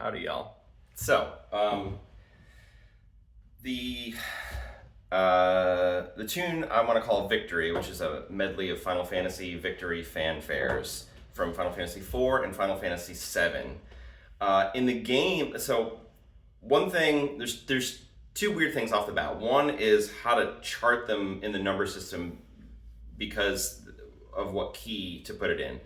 Howdy, y'all. So, the tune I want to call Victory, which is a medley of Final Fantasy Victory fanfares from Final Fantasy IV and Final Fantasy VII. In the game, so one thing, there's two weird things off the bat. One is how to chart them in the number system because of what key to put it in.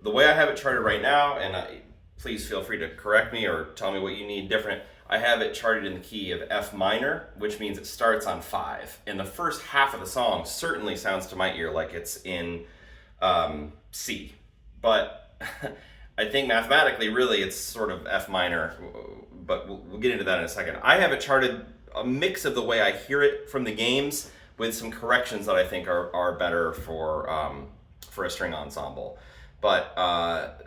The way I have it charted right now, and please feel free to correct me or tell me what you need different. I have it charted in the key of F minor, which means it starts on 5. And the first half of the song certainly sounds to my ear like it's in C. But I think mathematically, really, it's sort of F minor, but we'll get into that in a second. I have it charted a mix of the way I hear it from the games with some corrections that I think are better for a string ensemble. But,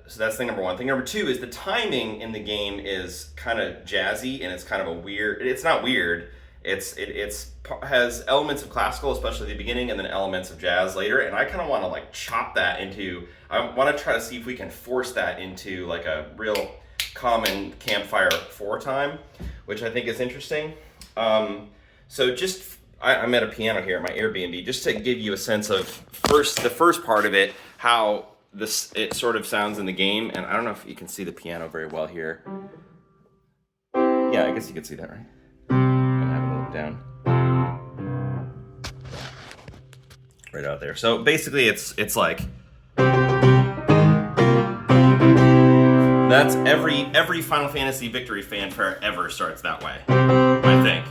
so that's thing number one. Thing number two is the timing in the game is kind of jazzy, and it's kind of a weird, it's not weird, it has elements of classical, especially at the beginning, and then elements of jazz later, and I kind of want to like chop that into, I want to try to see if we can force that into like a real common campfire 4 time, which I think is interesting. So just, I'm at a piano here at my Airbnb, just to give you a sense of the first part of it, how it sort of sounds in the game, and I don't know if you can see the piano very well here. Yeah, I guess you can see that, right? I'm gonna have it a little down. Right out there. So basically it's like that's every Final Fantasy Victory fanfare ever starts that way, I think.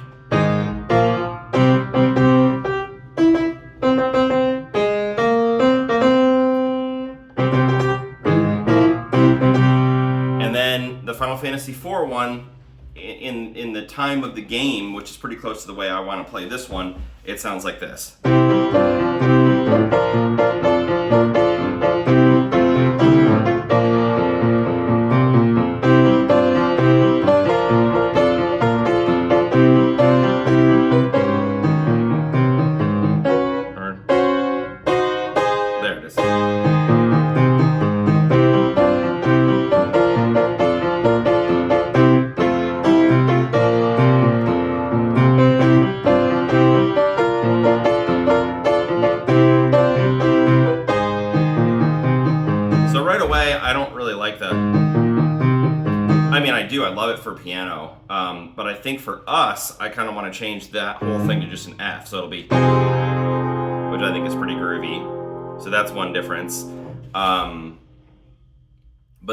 Final Fantasy IV one, in the time of the game, which is pretty close to the way I want to play this one, it sounds like this. There it is. I don't really like that. I mean, I do. I love it for piano. But I think for us, I kind of want to change that whole thing to just an F. So it'll be, which I think is pretty groovy. So that's one difference. But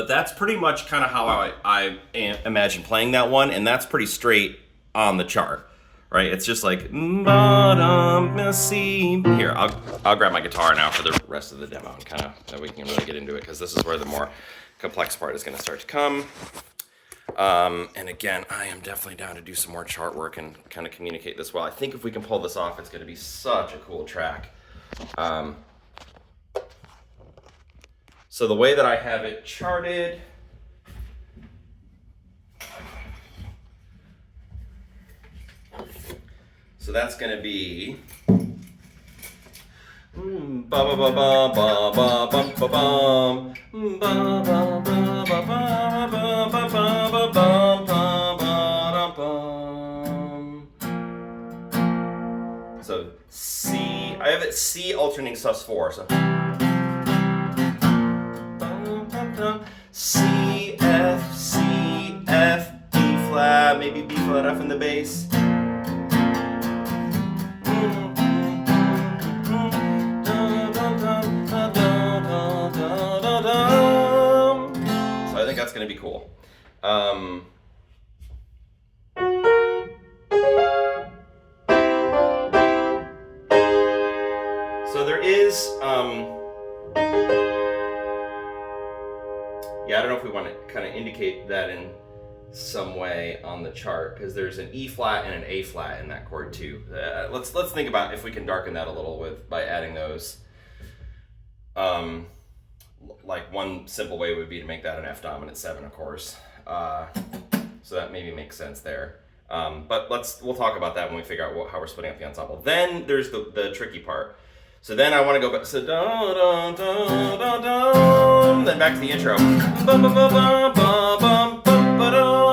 that's pretty much kind of how I imagine playing that one. And that's pretty straight on the chart, right? It's just like, here, I'll grab my guitar now for the rest of the demo and kind of, that we can really get into it, because this is where the more complex part is going to start to come. And again, I am definitely down to do some more chart work and kind of communicate this well. I think if we can pull this off, it's going to be such a cool track. So the way that I have it charted, so that's going to be so C, I have it C alternating sus4, so C, F, C, F, B flat, maybe B flat, F in the bass. So I think that's going to be cool. So there is, yeah, I don't know if we want to kind of indicate that in some way on the chart, because there's an E flat and an A flat in that chord too. Let's think about if we can darken that a little by adding those. Like one simple way would be to make that an F dominant 7, of course. So that maybe makes sense there. But we'll talk about that when we figure out how we're splitting up the ensemble. Then there's the tricky part. So then I want to go back, so da da da da da, then back to the intro. Ba ba ba ba ba ba ba ba da.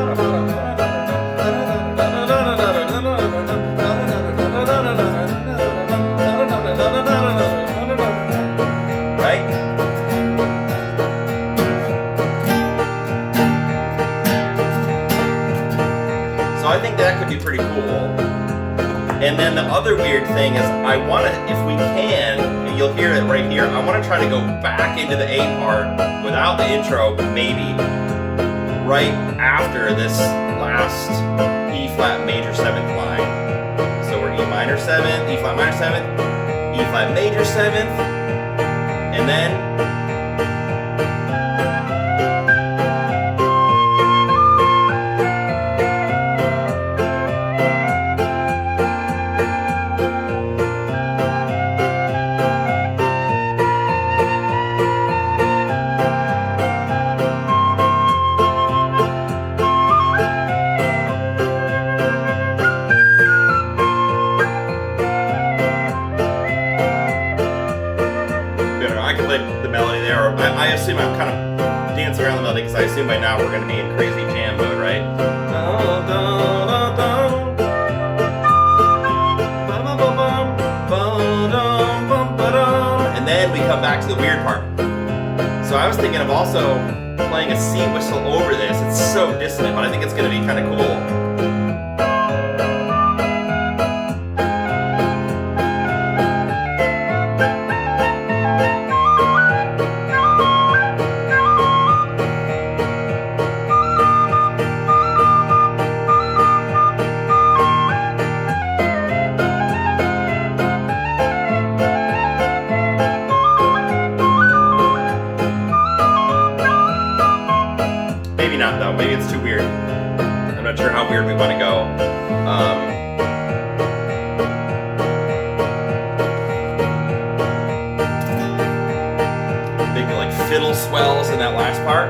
Right? So I think that could be pretty cool. And then the other weird thing is I want to, if we can, and you'll hear it right here, I want to try to go back into the A part without the intro, maybe, right after this last E flat major 7th line. So we're E minor 7th, E flat minor 7th, E flat major 7th, and then I can play the melody there, or I assume I'm kind of dancing around the melody because I assume by now we're going to be in crazy jam mode, right? And then we come back to the weird part. So I was thinking of also playing a C whistle over this. It's so dissonant, but I think it's going to be kind of cool. Maybe not though, maybe it's too weird. I'm not sure how weird we want to go. Big like fiddle swells in that last part.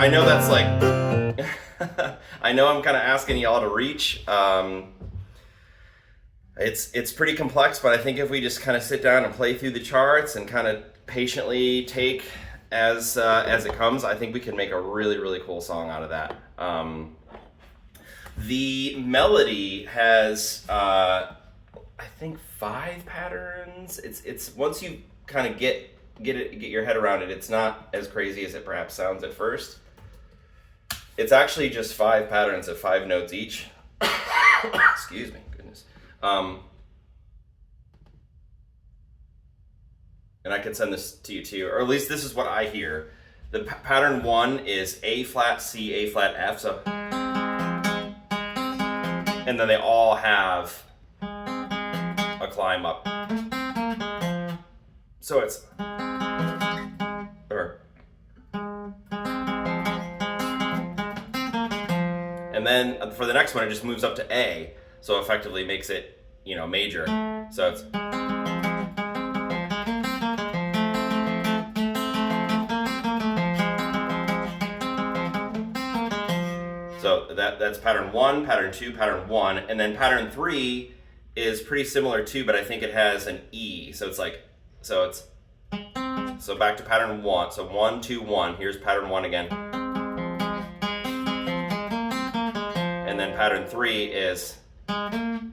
I know that's like, I know I'm kind of asking y'all to reach. It's pretty complex, but I think if we just kind of sit down and play through the charts and kind of patiently take as it comes, I think we can make a really, really cool song out of that. The melody has, I think, 5 patterns. It's once you kind of get your head around it, it's not as crazy as it perhaps sounds at first. It's actually just 5 patterns of 5 notes each. Excuse me, goodness. And I can send this to you too, or at least this is what I hear. The pattern 1 is A flat C, A flat F, so, and then they all have a climb up. So it's, and then for the next one, it just moves up to A, so effectively makes it, major. So it's, so that's pattern 1, pattern 2, pattern 1, and then pattern 3 is pretty similar too, but I think it has an E, so it's like, so back to pattern 1, so 1, 2, 1, here's pattern 1 again. And then pattern 3 is, and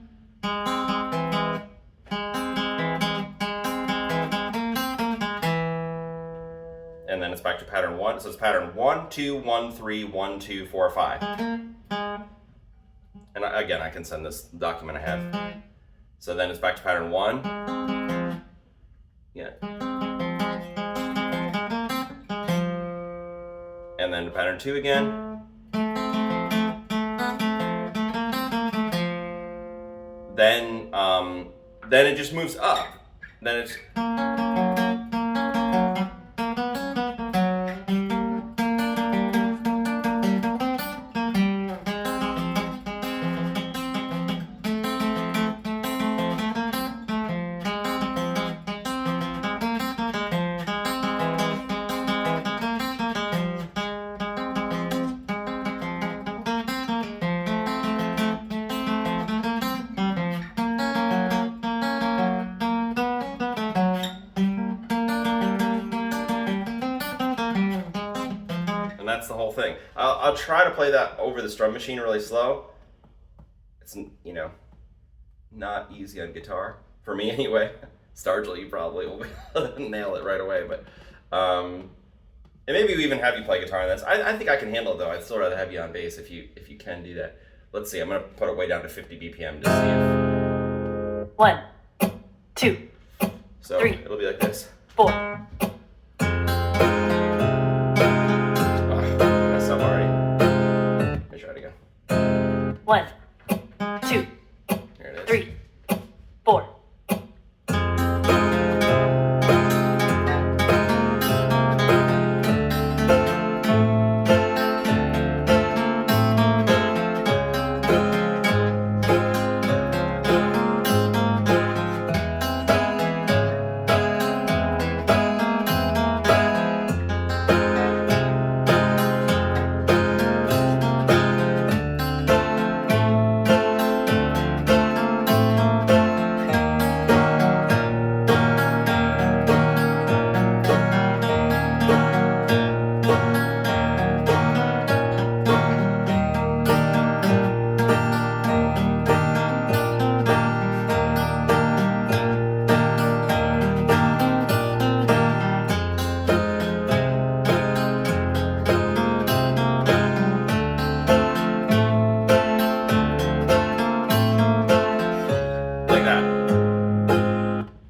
then it's back to pattern 1, so it's pattern 1, 2, 1, 3, 1, 2, 4, 5. And again, I can send this document I have. So then it's back to pattern 1. Yeah. And then to pattern 2 again. Then it just moves up. Then it's, that's the whole thing. I'll try to play that over the drum machine really slow. It's, not easy on guitar, for me anyway. Stargell, you probably will nail it right away, but, and maybe we even have you play guitar on this. I think I can handle it though. I'd still rather have you on bass if you can do that. Let's see, I'm gonna put it way down to 50 BPM to see if... 1, 2, so 3, it'll be like this. 4. Messed up already. Let me try it again. 1, 2, Here it is. 3, 4.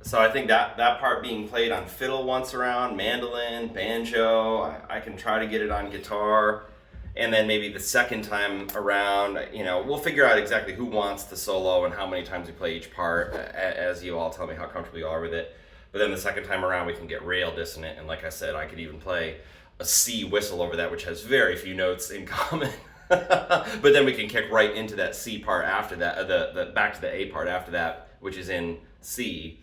So I think that part being played on fiddle once around, mandolin, banjo, I can try to get it on guitar. And then maybe the second time around, we'll figure out exactly who wants the solo and how many times we play each part, as you all tell me how comfortable you are with it. But then the second time around, we can get rail dissonant. And like I said, I could even play a C whistle over that, which has very few notes in common. But then we can kick right into that C part after that, the back to the A part after that, which is in C.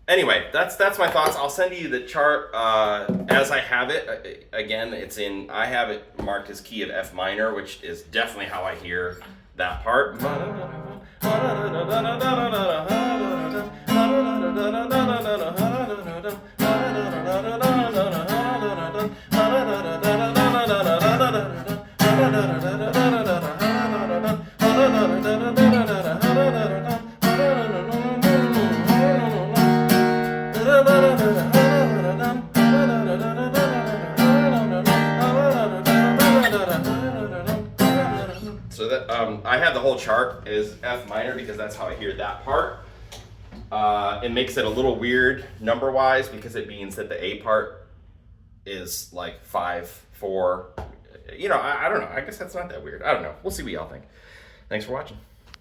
Anyway, that's my thoughts. I'll send you the chart as I have it. Again, I have it marked as key of F minor, which is definitely how I hear that part. So that I have the whole chart is F minor because that's how I hear that part. It makes it a little weird number-wise because it means that the A part is like 5/4. I don't know. I guess that's not that weird. I don't know. We'll see what y'all think. Thanks for watching.